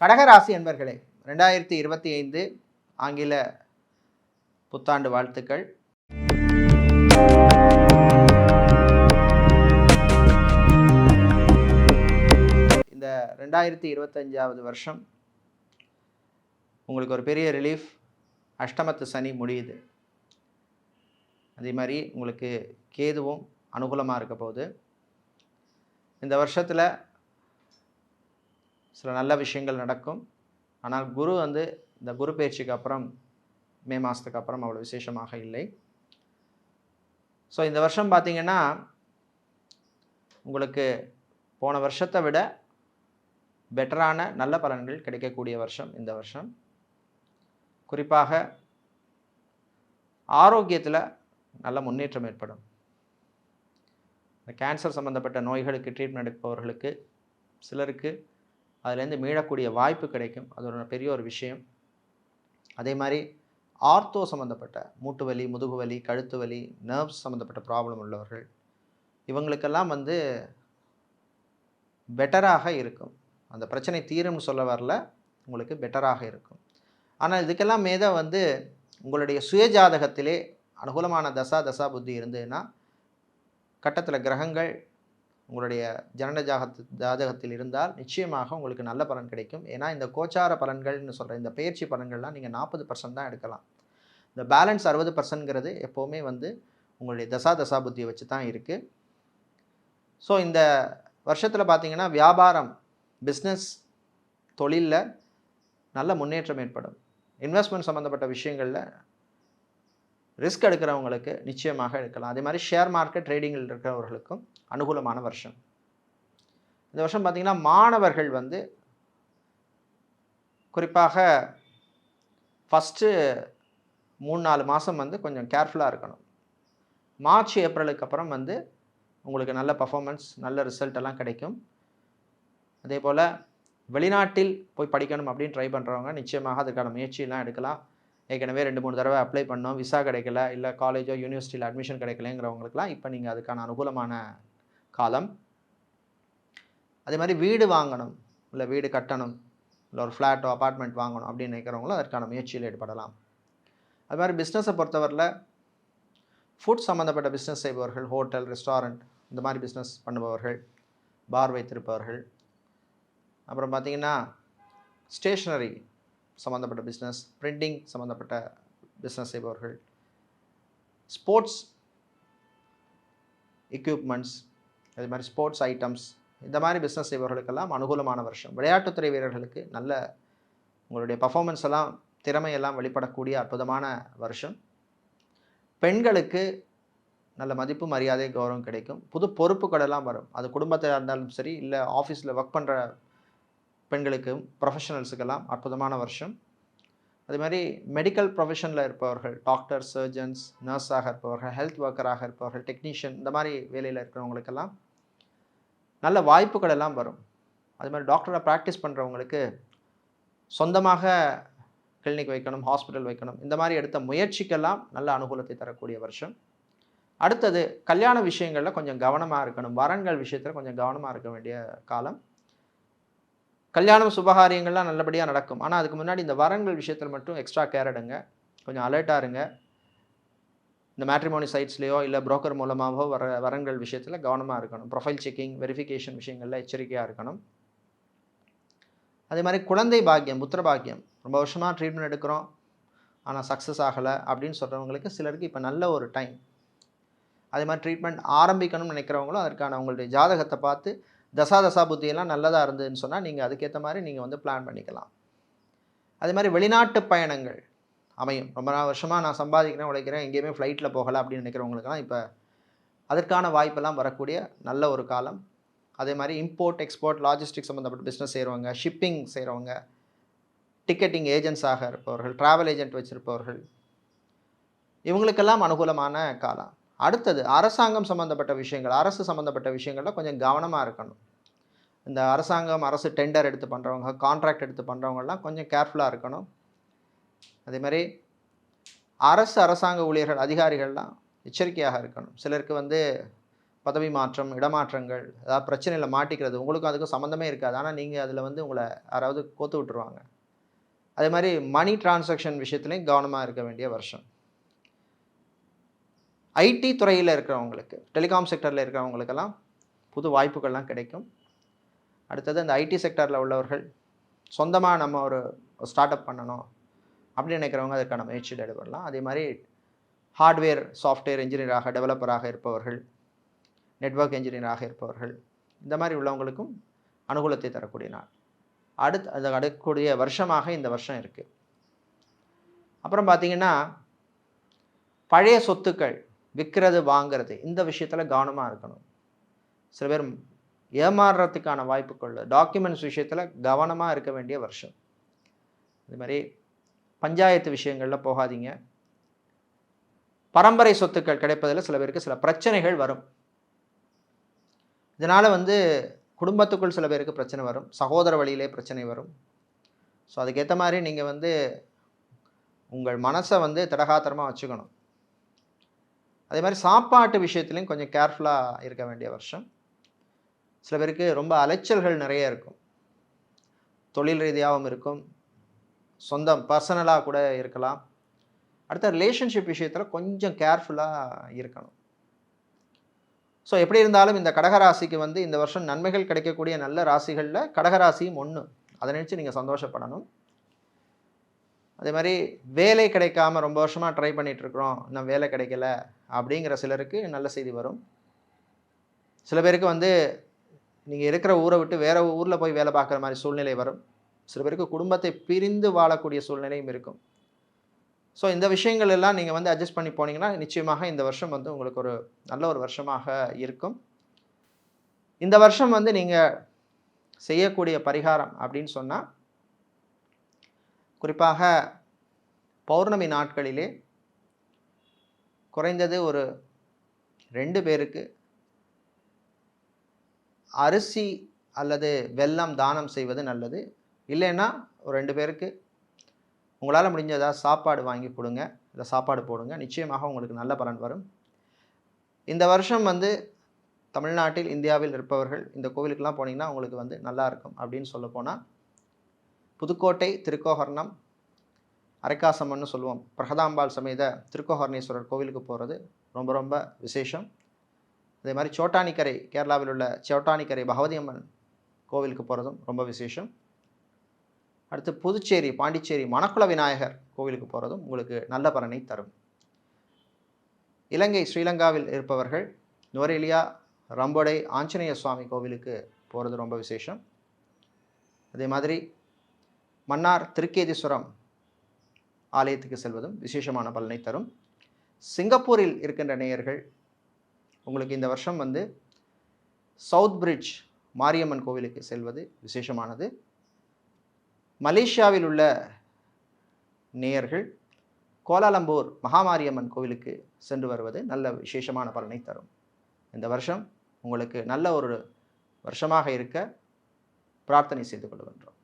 கடகராசி என்பர்களே, 2025 ஆங்கில புத்தாண்டு வாழ்த்துக்கள். இந்த 2025வது வருஷம் உங்களுக்கு ஒரு பெரிய ரிலீஃப். அஷ்டமத்து சனி முடியுது. அதே மாதிரி உங்களுக்கு கேதுவும் அனுகூலமாக இருக்க போகுது. இந்த வருஷத்தில் சில நல்ல விஷயங்கள் நடக்கும். ஆனால் குரு இந்த குரு பயிற்சிக்கு அப்புறம் மே மாதத்துக்கு அப்புறம் அவ்வளோ விசேஷமாக இல்லை. ஸோ இந்த வருஷம் பார்த்திங்கன்னா உங்களுக்கு போன வருஷத்தை விட பெட்டரான நல்ல பலன்கள் கிடைக்கக்கூடிய வருஷம் இந்த வருஷம். குறிப்பாக ஆரோக்கியத்தில் நல்ல முன்னேற்றம் ஏற்படும். இந்த கேன்சர் சம்மந்தப்பட்ட நோய்களுக்கு ட்ரீட்மெண்ட் எடுப்பவர்களுக்கு சிலருக்கு அதுலேருந்து மீளக்கூடிய வாய்ப்பு கிடைக்கும். அது ஒரு பெரிய ஒரு விஷயம். அதே மாதிரி ஆர்த்தோ சம்மந்தப்பட்ட மூட்டு வலி, முதுகு வலி, கழுத்து வலி, நர்வ்ஸ் சம்மந்தப்பட்ட ப்ராப்ளம் உள்ளவர்கள் இவங்களுக்கெல்லாம் பெட்டராக இருக்கும். அந்த பிரச்சனை தீரும்னு சொல்ல வரல, உங்களுக்கு பெட்டராக இருக்கும். ஆனால் இதுக்கெல்லாம் உங்களுடைய சுயஜாதகத்திலே அனுகூலமான தசா புத்தி இருந்ததுன்னா கட்டத்தில் கிரகங்கள் உங்களுடைய ஜனன ஜாதகத்தில் இருந்தால் நிச்சயமாக உங்களுக்கு நல்ல பலன் கிடைக்கும். ஏன்னா இந்த கோச்சார பலன்கள்னு சொல்கிற இந்த பயிற்சி பலன்கள்லாம் நீங்கள் 40% தான் எடுக்கலாம். இந்த பேலன்ஸ் 60%ங்கிறது எப்போவுமே உங்களுடைய தசா புத்தியை வச்சு தான் இருக்குது. ஸோ இந்த வருஷத்தில் பார்த்திங்கன்னா வியாபாரம், பிஸ்னஸ், தொழிலில் நல்ல முன்னேற்றம் ஏற்படும். இன்வெஸ்ட்மெண்ட் சம்மந்தப்பட்ட விஷயங்களில் ரிஸ்க் எடுக்கிறவங்களுக்கு நிச்சயமாக எடுக்கலாம். அதே மாதிரி ஷேர் மார்க்கெட் ட்ரேடிங்கில் இருக்கிறவர்களுக்கும் அனுகூலமான வருஷம். இந்த வருஷம் பார்த்திங்கன்னா மாணவர்கள் குறிப்பாக ஃபஸ்ட்டு 3-4 மாதம் கொஞ்சம் கேர்ஃபுல்லாக இருக்கணும். மார்ச் ஏப்ரலுக்கு அப்புறம் உங்களுக்கு நல்ல பர்ஃபார்மன்ஸ், நல்ல ரிசல்ட் எல்லாம் கிடைக்கும். அதே போல் வெளிநாட்டில் போய் படிக்கணும் அப்படின்னு ட்ரை பண்ணுறவங்க நிச்சயமாக அதுக்கான முயற்சியெல்லாம் எடுக்கலாம். ஏற்கனவே 2-3 தடவை அப்ளை பண்ணோம், விசா கிடைக்கல, இல்லை காலேஜோ யூனிவர்சிட்டியில் அட்மிஷன் கிடைக்கலங்கிறவங்களுக்குலாம் இப்போ நீங்கள் அதுக்கான அனுகூலமான காலம். அதே மாதிரி வீடு வாங்கணும், இல்லை வீடு கட்டணும், இல்லை ஒரு ஃப்ளாட்டோ அப்பார்ட்மெண்ட் வாங்கணும் அப்படின்னு நினைக்கிறவங்களும் அதற்கான முயற்சியில் ஈடுபடலாம். அது மாதிரி பிஸ்னஸை பொறுத்தவரையில் ஃபுட் சம்மந்தப்பட்ட பிஸ்னஸ் செய்பவர்கள், ஹோட்டல், ரெஸ்டாரண்ட் இந்த மாதிரி பிஸ்னஸ் பண்ணுபவர்கள், பார் வைத்திருப்பவர்கள், அப்புறம் பார்த்திங்கன்னா ஸ்டேஷ்னரி சம்மந்தப்பட்ட பிஸ்னஸ், பிரிண்டிங் சம்மந்தப்பட்ட பிஸ்னஸ் செய்பவர்கள், ஸ்போர்ட்ஸ் எக்யூப்மெண்ட்ஸ், அது மாதிரி ஸ்போர்ட்ஸ் ஐட்டம்ஸ் இந்த மாதிரி பிஸ்னஸ் செய்பவர்களுக்கெல்லாம் அனுகூலமான வருஷம். விளையாட்டுத்துறை வீரர்களுக்கு நல்ல உங்களுடைய பர்ஃபார்மன்ஸ் எல்லாம், திறமையெல்லாம் வெளிப்படக்கூடிய அற்புதமான வருஷம். பெண்களுக்கு நல்ல மதிப்பு, மரியாதை, கௌரவம் கிடைக்கும். புது பொறுப்புகள் எல்லாம் வரும். அது குடும்பத்தில் இருந்தாலும் சரி, இல்லை ஆஃபீஸில் ஒர்க் பண்ணுற பெண்களுக்கும் ப்ரொஃபஷனல்ஸுக்கெல்லாம் அற்புதமான வருஷம். அதே மாதிரி மெடிக்கல் ப்ரொஃபஷனில் இருப்பவர்கள், டாக்டர், சர்ஜன்ஸ், நர்ஸாக இருப்பவர்கள், ஹெல்த் ஒர்க்கராக இருப்பவர்கள், டெக்னீஷியன் இந்த மாதிரி வேலையில் இருக்கிறவங்களுக்கெல்லாம் நல்ல வாய்ப்புகள் எல்லாம் வரும். அது மாதிரி டாக்டரை ப்ராக்டிஸ் பண்ணுறவங்களுக்கு சொந்தமாக கிளினிக் வைக்கணும், ஹாஸ்பிட்டல் வைக்கணும், இந்த மாதிரி எடுத்த முயற்சிக்கெல்லாம் நல்ல அனுகூலத்தை தரக்கூடிய வருஷம். அடுத்தது கல்யாண விஷயங்களில் கொஞ்சம் கவனமாக இருக்கணும். வரன்கள் விஷயத்தில் கொஞ்சம் கவனமாக இருக்க வேண்டிய காலம். கல்யாணம், சுபகாரியங்கள்லாம் நல்லபடியாக நடக்கும். ஆனால் அதுக்கு முன்னாடி இந்த வரன்கள் விஷயத்தில் மட்டும் எக்ஸ்ட்ரா கேர் எடுங்க. கொஞ்சம் அலர்ட்டாக இருங்க. இந்த மேட்ரிமோனி சைட்ஸ்லேயோ இல்லை புரோக்கர் மூலமாகவோ வரன்கள் விஷயத்தில் கவனமாக இருக்கணும். ப்ரொஃபைல் செக்கிங், வெரிஃபிகேஷன் விஷயங்களில் எச்சரிக்கையாக இருக்கணும். அதே மாதிரி குழந்தை பாக்கியம், புத்திர பாக்கியம், ரொம்ப வருஷமாக ட்ரீட்மெண்ட் எடுக்கிறோம் ஆனால் சக்ஸஸ் ஆகலை அப்படின்னு சொல்கிறவங்களுக்கு சிலருக்கு இப்போ நல்ல ஒரு டைம். அதே மாதிரி ட்ரீட்மெண்ட் ஆரம்பிக்கணும்னு நினைக்கிறவங்களும் அதற்கான உங்களுடைய ஜாதகத்தை பார்த்து தசா புத்தியெல்லாம் நல்லதாக இருந்ததுன்னு சொன்னால் நீங்கள் அதுக்கேற்ற மாதிரி நீங்கள் பிளான் பண்ணிக்கலாம். அதே மாதிரி வெளிநாட்டு பயணங்கள் அமையும். ரொம்ப வருஷமாக நான் சம்பாதிக்கிறேன், உழைக்கிறேன், எங்கேயுமே ஃப்ளைட்டில் போகலை அப்படின்னு நினைக்கிறவங்களுக்கெல்லாம் இப்போ அதற்கான வாய்ப்பெல்லாம் வரக்கூடிய நல்ல ஒரு காலம். அதே மாதிரி இம்போர்ட், எக்ஸ்போர்ட், லாஜிஸ்டிக்ஸ் சம்மந்தப்பட்ட பிஸ்னஸ் செய்கிறவங்க, ஷிப்பிங் செய்கிறவங்க, டிக்கெட்டிங் ஏஜென்ட்ஸாக இருப்பவர்கள், ட்ராவல் ஏஜென்ட் வச்சுருப்பவர்கள் இவங்களுக்கெல்லாம் அனுகூலமான காலம். அடுத்தது அரசாங்கம் சம்மந்தப்பட்ட விஷயங்கள், அரசு சம்மந்தப்பட்ட விஷயங்களில் கொஞ்சம் கவனமாக இருக்கணும். இந்த அரசு டெண்டர் எடுத்து பண்ணுறவங்க, கான்ட்ராக்ட் எடுத்து பண்ணுறவங்கலாம் கொஞ்சம் கேர்ஃபுல்லாக இருக்கணும். அதே மாதிரி அரசாங்க ஊழியர்கள், அதிகாரிகள்லாம் எச்சரிக்கையாக இருக்கணும். சிலருக்கு பதவி மாற்றம், இடமாற்றங்கள், ஏதாவது பிரச்சனையில் மாட்டிக்கிறது உங்களுக்கும் அதுக்கும் சம்மந்தமே இருக்காது. ஆனால் நீங்கள் அதில் வந்து உங்களை யாராவது கோத்து விட்டுருவாங்க. அதே மாதிரி மணி டிரான்சாக்ஷன் விஷயத்துலையும் கவனமாக இருக்க வேண்டிய வருஷம். ஐடி துறையில் இருக்கிறவங்களுக்கு, டெலிகாம் செக்டரில் இருக்கிறவங்களுக்கெல்லாம் புது வாய்ப்புகள்லாம் கிடைக்கும். அடுத்தது அந்த ஐடி செக்டரில் உள்ளவர்கள் சொந்தமாக நம்ம ஒரு ஸ்டார்ட் அப் பண்ணணும் அப்படின்னு நினைக்கிறவங்க அதற்கான முயற்சியில் ஈடுபடலாம். அதே மாதிரி ஹார்ட்வேர், சாஃப்ட்வேர் இன்ஜினியராக, டெவலப்பராக இருப்பவர்கள், நெட்வொர்க் இன்ஜினியராக இருப்பவர்கள், இந்த மாதிரி உள்ளவங்களுக்கும் அனுகூலத்தை தரக்கூடிய நாள். அது அடுக்கக்கூடிய வருஷமாக இந்த வருஷம் இருக்குது. அப்புறம் பார்த்திங்கன்னா, பழைய சொத்துக்கள் விற்கிறது, வாங்கிறது, இந்த விஷயத்தில் கவனமாக இருக்கணும். சில பேர் ஏமாறுறதுக்கான வாய்ப்புகள், டாக்குமெண்ட்ஸ் விஷயத்தில் கவனமாக இருக்க வேண்டிய வருஷம். இது மாதிரி பஞ்சாயத்து விஷயங்களில் போகாதீங்க. பரம்பரை சொத்துக்கள் கிடைப்பதில் சில பேருக்கு சில பிரச்சனைகள் வரும். இதனால் வந்து குடும்பத்துக்குள் சில பேருக்கு பிரச்சனை வரும், சகோதர வழியிலே பிரச்சனை வரும். ஸோ அதுக்கேற்ற மாதிரி நீங்கள் வந்து உங்கள் மனசை வந்து திடகாத்திரமாக வச்சுக்கணும். அதே மாதிரி சாப்பாட்டு விஷயத்துலையும் கொஞ்சம் கேர்ஃபுல்லாக இருக்க வேண்டிய வருஷம். சில பேருக்கு ரொம்ப அலைச்சல்கள் நிறைய இருக்கும். தொழில் ரீதியாகவும் இருக்கும், சொந்தம் பர்சனலாக கூட இருக்கலாம். அடுத்த ரிலேஷன்ஷிப் விஷயத்தில் கொஞ்சம் கேர்ஃபுல்லாக இருக்கணும். ஸோ எப்படி இருந்தாலும் இந்த கடகராசிக்கு வந்து இந்த வருஷம் நன்மைகள் கிடைக்கக்கூடிய நல்ல ராசிகளில் கடகராசியும் ஒன்று. அதை நினச்சி நீங்கள் சந்தோஷப்படணும். அதே மாதிரி வேலை கிடைக்காம ரொம்ப வருஷமாக ட்ரை பண்ணிகிட்ருக்குறோம், இன்னும் வேலை கிடைக்கல அப்படிங்கிற சிலருக்கு நல்ல செய்தி வரும். சில பேருக்கு வந்து நீங்கள் இருக்கிற ஊரை விட்டு வேறு ஊரில் போய் வேலை பார்க்குற மாதிரி சூழ்நிலை வரும். சில பேருக்கு குடும்பத்தை பிரிந்து வாழக்கூடிய சூழ்நிலையும் இருக்கும். ஸோ இந்த விஷயங்கள் எல்லாம் நீங்கள் வந்து அட்ஜஸ்ட் பண்ணி போனீங்கன்னா நிச்சயமாக இந்த வருஷம் வந்து உங்களுக்கு ஒரு நல்ல ஒரு வருஷமாக இருக்கும். இந்த வருஷம் வந்து நீங்கள் செய்யக்கூடிய பரிகாரம் அப்படின்னு சொன்னால், குறிப்பாக பௌர்ணமி நாட்களிலே குறைந்தது ஒரு 2 பேருக்கு அரிசி அல்லது வெல்லம் தானம் செய்வது நல்லது. இல்லைன்னா ஒரு 2 பேருக்கு உங்களால் முடிஞ்சதா சாப்பாடு வாங்கி கொடுங்க, இல்லை சாப்பாடு போடுங்க. நிச்சயமாக உங்களுக்கு நல்ல பலன் வரும். இந்த வருஷம் வந்து தமிழ்நாட்டில், இந்தியாவில் இருப்பவர்கள் இந்த கோவிலுக்கெல்லாம் போனீங்கன்னா உங்களுக்கு வந்து நல்லா இருக்கும் அப்படின்னு சொல்ல போனால், புதுக்கோட்டை திருக்கோகர்ணம் அரைக்காசம்மன்னு சொல்லுவோம், பிரகதாம்பாள் சமேத திருக்கோகர்ணேஸ்வரர் கோவிலுக்கு போகிறது ரொம்ப ரொம்ப விசேஷம். அதே மாதிரி சோட்டானிக்கரை, கேரளாவில் உள்ள சோட்டானிக்கரை பகவதி அம்மன் கோவிலுக்கு போகிறதும் ரொம்ப விசேஷம். அடுத்து புதுச்சேரி, பாண்டிச்சேரி மணக்குள விநாயகர் கோவிலுக்கு போகிறதும் உங்களுக்கு நல்ல பலனை தரும். இலங்கை, ஸ்ரீலங்காவில் இருப்பவர்கள் நுவரெலியா, ரம்போடை ஆஞ்சநேய சுவாமி கோவிலுக்கு போகிறது ரொம்ப விசேஷம். அதே மாதிரி மன்னார் திருக்கேதீஸ்வரம் ஆலயத்துக்கு செல்வதும் விசேஷமான பலனை தரும். சிங்கப்பூரில் இருக்கின்ற நேயர்கள் உங்களுக்கு இந்த வருஷம் வந்து சவுத் பிரிட்ஜ் மாரியம்மன் கோவிலுக்கு செல்வது விசேஷமானது. மலேசியாவில் உள்ள நேயர்கள் கோலாலம்பூர் மகாமாரியம்மன் கோவிலுக்கு சென்று வருவது நல்ல விசேஷமான பலனை தரும். இந்த வருஷம் உங்களுக்கு நல்ல ஒரு வருஷமாக இருக்க பிரார்த்தனை செய்து கொள்கின்றோம்.